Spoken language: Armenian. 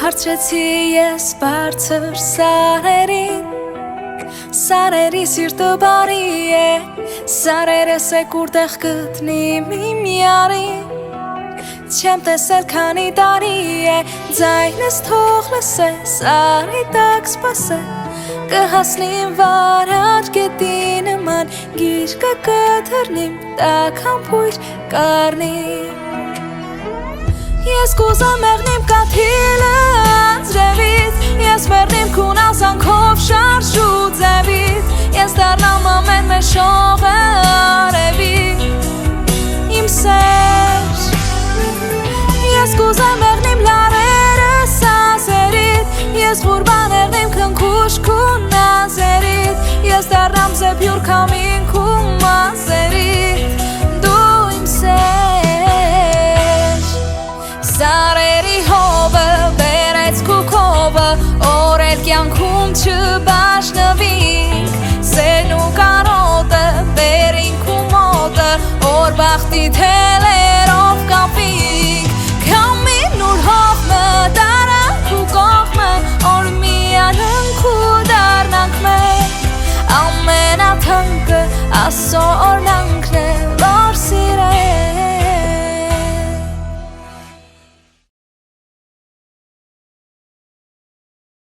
Հարցրեցի ես բարձր սարերին, սարերի սիրտը բարի է, սարերս է կուրտեղ գտնիմ իմ յարին, չեմ տեսել քանի տարի է, ձայնս թող լսե, սարի տակ սպասե, կհասնիմ վարաջ գետի նման, գիրկը կթռնիմ, տակ համբույր կառնիմ. Ես կուզեմ մեղնիմ կաթիլը անձրևից, ես մեռնիմ քուն ասանքով շարժու ձևից, ես դառնամ ամեն մեր շողը արևի, իմ սեր. Ես կուզեմ մեղնիմ լարերը սազերիդ, ես ղուրբան եղնիմ քնքուշ քուն նազերիդ, ես դառնամ զեփյուր քամին քու մազերիդ, դու իմ սեր. Սարերի հովը բերեց քուքովը, օրել կյանքում չբաժնվինք, սերն ու կարոտը բերինք ու մոտը, օր բախտի թելերով կապինք, քամին ուր հողմը դարանք ու կողմը, օր միանանք ու դառնանք մեկ, ամենաթանկը ասո